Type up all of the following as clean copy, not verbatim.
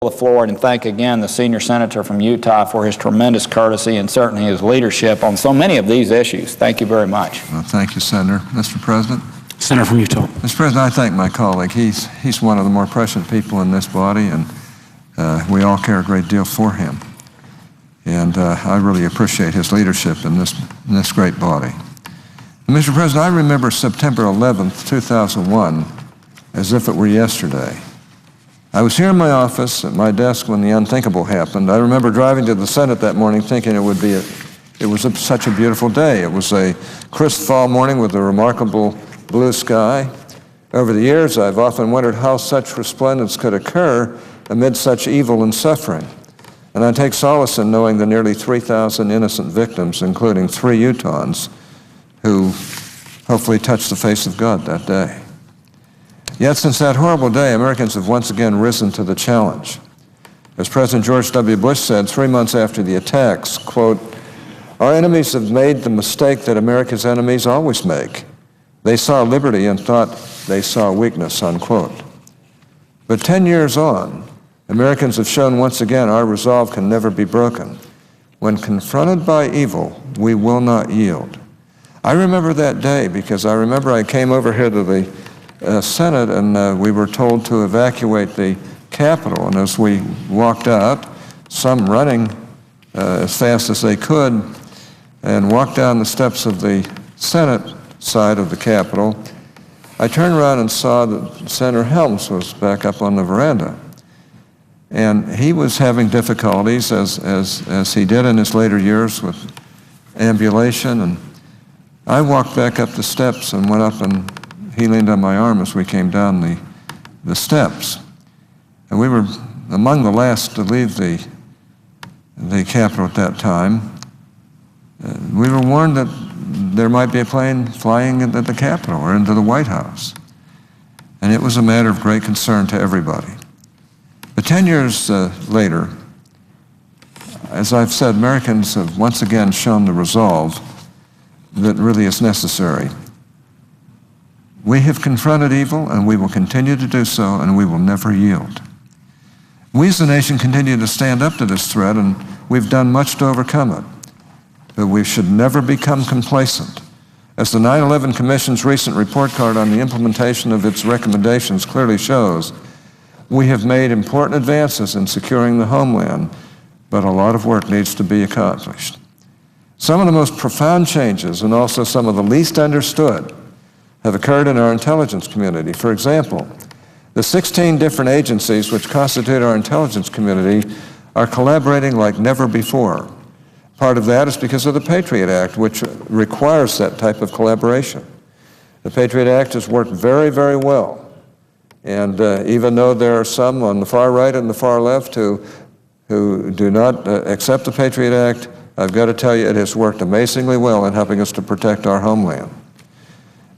the floor and thank again the senior senator from Utah for his tremendous courtesy and certainly his leadership on so many of these issues. Thank you very much. Well, thank you, Senator. Mr. President? Senator from Utah. Mr. President, I thank my colleague. He's one of the more prescient people in this body, and we all care a great deal for him. And I really appreciate his leadership in this great body. And Mr. President, I remember September 11th, 2001, as if it were yesterday. I was here in my office at my desk when the unthinkable happened. I remember driving to the Senate that morning thinking it was such a beautiful day. It was a crisp fall morning with a remarkable blue sky. Over the years, I've often wondered how such resplendence could occur amid such evil and suffering. And I take solace in knowing the nearly 3,000 innocent victims, including 3 Utahns, who hopefully touched the face of God that day. Yet since that horrible day, Americans have once again risen to the challenge. As President George W. Bush said 3 months after the attacks, quote, "Our enemies have made the mistake that America's enemies always make. They saw liberty and thought they saw weakness," unquote. But 10 years on, Americans have shown once again our resolve can never be broken. When confronted by evil, we will not yield. I remember that day because I remember I came over here to the Senate, and we were told to evacuate the Capitol. And as we walked out, some running as fast as they could, and walked down the steps of the Senate side of the Capitol, I turned around and saw that Senator Helms was back up on the veranda. And he was having difficulties, as he did in his later years, with ambulation. And I walked back up the steps and went up, and he leaned on my arm as we came down the steps. And we were among the last to leave the Capitol at that time. We were warned that there might be a plane flying into the Capitol or into the White House. And it was a matter of great concern to everybody. But 10 years later, as I've said, Americans have once again shown the resolve that really is necessary. We have confronted evil, and we will continue to do so, and we will never yield. We as a nation continue to stand up to this threat, and we've done much to overcome it. But we should never become complacent. As the 9/11 Commission's recent report card on the implementation of its recommendations clearly shows, we have made important advances in securing the homeland, but a lot of work needs to be accomplished. Some of the most profound changes, and also some of the least understood, have occurred in our intelligence community. For example, the 16 different agencies which constitute our intelligence community are collaborating like never before. Part of that is because of the Patriot Act, which requires that type of collaboration. The Patriot Act has worked very, very well. And even though there are some on the far right and the far left who do not accept the Patriot Act, I've got to tell you it has worked amazingly well in helping us to protect our homeland.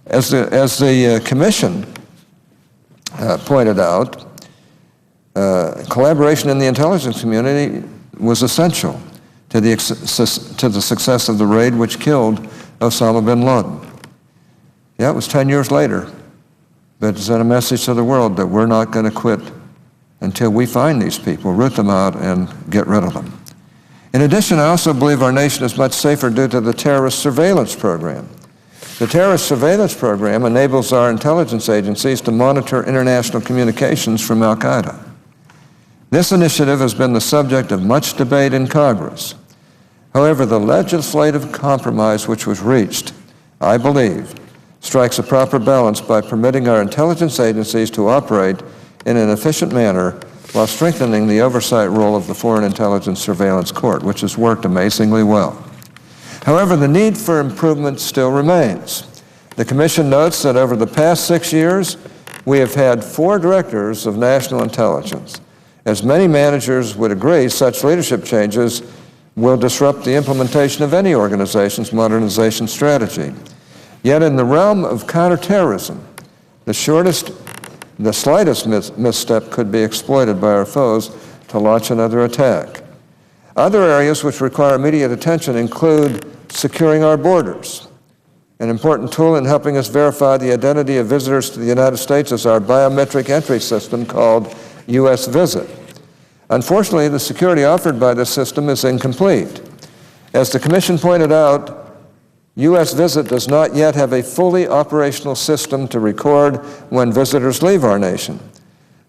As the Commission pointed out, collaboration in the intelligence community was essential to the success of the raid which killed Osama bin Laden. Yeah, it was 10 years later, but it sent a message to the world that we're not going to quit until we find these people, root them out, and get rid of them. In addition, I also believe our nation is much safer due to the terrorist surveillance program. The terrorist surveillance program enables our intelligence agencies to monitor international communications from al-Qaeda. This initiative has been the subject of much debate in Congress. However, the legislative compromise which was reached, I believe, strikes a proper balance by permitting our intelligence agencies to operate in an efficient manner while strengthening the oversight role of the Foreign Intelligence Surveillance Court, which has worked amazingly well. However, the need for improvement still remains. The Commission notes that over the past 6 years, we have had 4 directors of national intelligence. As many managers would agree, such leadership changes will disrupt the implementation of any organization's modernization strategy. Yet in the realm of counterterrorism, the slightest misstep could be exploited by our foes to launch another attack. Other areas which require immediate attention include securing our borders. An important tool in helping us verify the identity of visitors to the United States is our biometric entry system called U.S. Visit. Unfortunately, the security offered by this system is incomplete. As the Commission pointed out, U.S. Visit does not yet have a fully operational system to record when visitors leave our nation.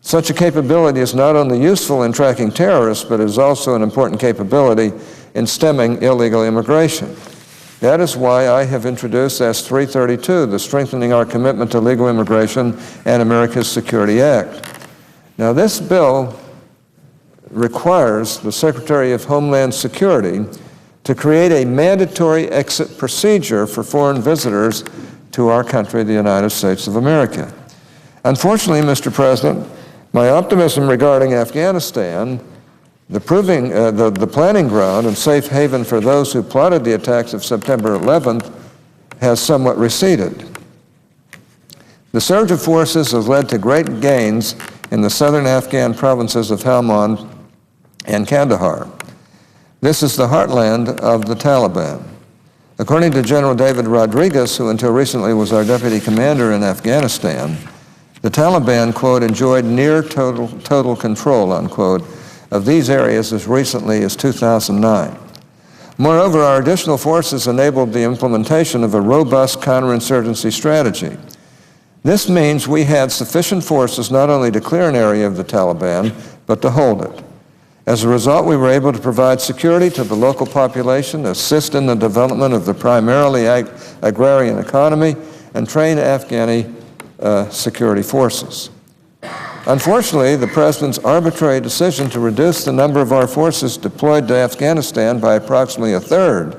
Such a capability is not only useful in tracking terrorists, but is also an important capability in stemming illegal immigration. That is why I have introduced S-332, the Strengthening Our Commitment to Legal Immigration and America's Security Act. Now, this bill requires the Secretary of Homeland Security to create a mandatory exit procedure for foreign visitors to our country, the United States of America. Unfortunately, Mr. President, my optimism regarding Afghanistan, the planning ground and safe haven for those who plotted the attacks of September 11th, has somewhat receded. The surge of forces has led to great gains in the southern Afghan provinces of Helmand and Kandahar. This is the heartland of the Taliban. According to General David Rodriguez, who until recently was our deputy commander in Afghanistan, the Taliban, quote, enjoyed near total control, unquote, of these areas as recently as 2009. Moreover, our additional forces enabled the implementation of a robust counterinsurgency strategy. This means we had sufficient forces not only to clear an area of the Taliban, but to hold it. As a result, we were able to provide security to the local population, assist in the development of the primarily agrarian economy, and train Afghani security forces. Unfortunately, the President's arbitrary decision to reduce the number of our forces deployed to Afghanistan by approximately a third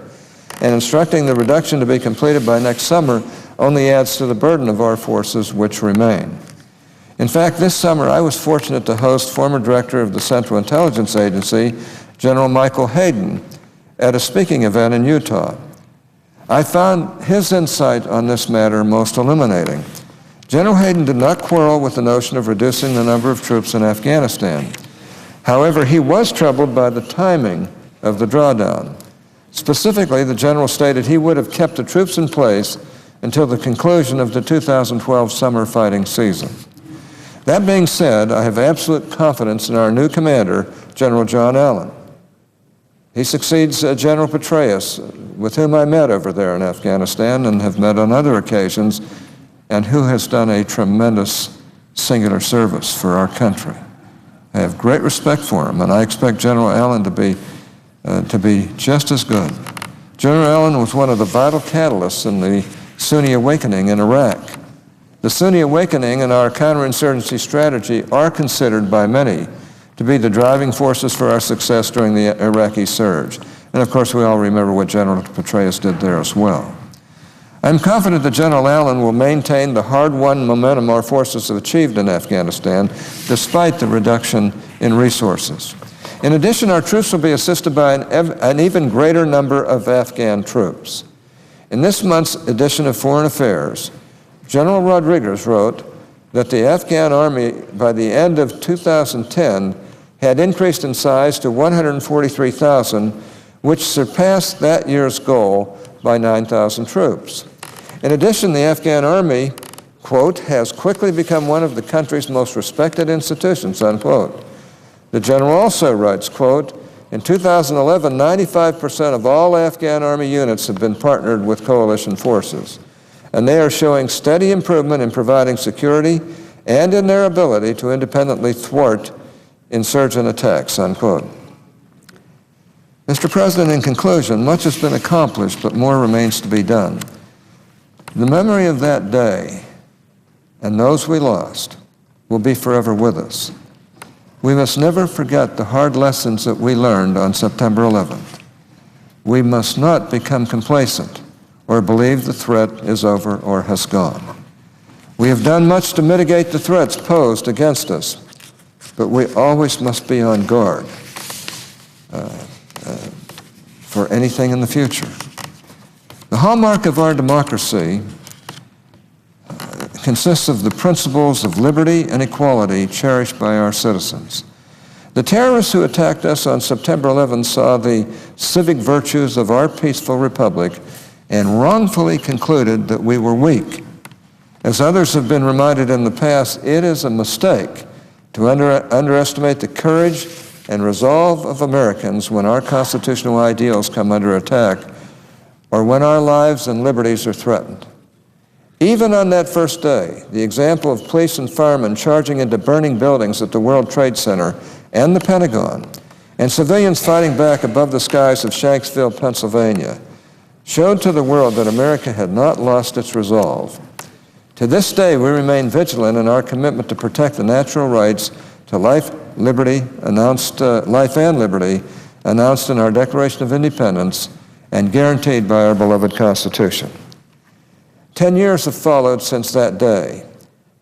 and instructing the reduction to be completed by next summer only adds to the burden of our forces which remain. In fact, this summer I was fortunate to host former Director of the Central Intelligence Agency, General Michael Hayden, at a speaking event in Utah. I found his insight on this matter most illuminating. General Hayden did not quarrel with the notion of reducing the number of troops in Afghanistan. However, he was troubled by the timing of the drawdown. Specifically, the general stated he would have kept the troops in place until the conclusion of the 2012 summer fighting season. That being said, I have absolute confidence in our new commander, General John Allen. He succeeds General Petraeus, with whom I met over there in Afghanistan and have met on other occasions, and who has done a tremendous singular service for our country. I have great respect for him, and I expect General Allen to be just as good. General Allen was one of the vital catalysts in the Sunni awakening in Iraq. The Sunni awakening and our counterinsurgency strategy are considered by many to be the driving forces for our success during the Iraqi surge. And of course, we all remember what General Petraeus did there as well. I'm confident that General Allen will maintain the hard-won momentum our forces have achieved in Afghanistan, despite the reduction in resources. In addition, our troops will be assisted by an even greater number of Afghan troops. In this month's edition of Foreign Affairs, General Rodriguez wrote that the Afghan army, by the end of 2010, had increased in size to 143,000, which surpassed that year's goal by 9,000 troops. In addition, the Afghan army, quote, has quickly become one of the country's most respected institutions, unquote. The general also writes, quote, in 2011, 95% of all Afghan army units have been partnered with coalition forces, and they are showing steady improvement in providing security and in their ability to independently thwart insurgent attacks, unquote. Mr. President, in conclusion, much has been accomplished, but more remains to be done. The memory of that day and those we lost will be forever with us. We must never forget the hard lessons that we learned on September 11th. We must not become complacent or believe the threat is over or has gone. We have done much to mitigate the threats posed against us, but we always must be on guard for anything in the future. The hallmark of our democracy consists of the principles of liberty and equality cherished by our citizens. The terrorists who attacked us on September 11 saw the civic virtues of our peaceful republic and wrongfully concluded that we were weak. As others have been reminded in the past, it is a mistake to underestimate the courage and resolve of Americans when our constitutional ideals come under attack or when our lives and liberties are threatened. Even on that first day, the example of police and firemen charging into burning buildings at the World Trade Center and the Pentagon, and civilians fighting back above the skies of Shanksville, Pennsylvania, showed to the world that America had not lost its resolve. To this day, we remain vigilant in our commitment to protect the natural rights to life and liberty announced in our Declaration of Independence and guaranteed by our beloved Constitution. 10 years have followed since that day,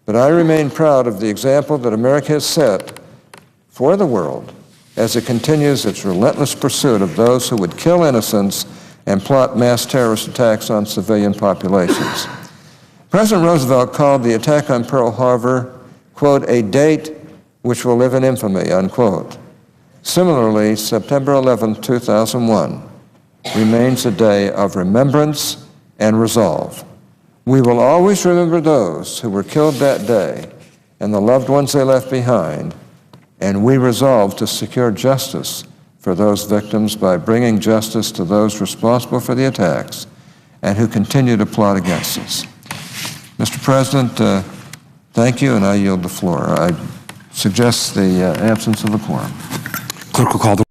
but I remain proud of the example that America has set for the world as it continues its relentless pursuit of those who would kill innocents and plot mass terrorist attacks on civilian populations. President Roosevelt called the attack on Pearl Harbor, quote, a date which will live in infamy, unquote. Similarly, September 11, 2001 remains a day of remembrance and resolve. We will always remember those who were killed that day and the loved ones they left behind, and we resolve to secure justice for those victims by bringing justice to those responsible for the attacks and who continue to plot against us. Mr. President, thank you, and I yield the floor. I suggest the absence of a quorum. Clerk will call the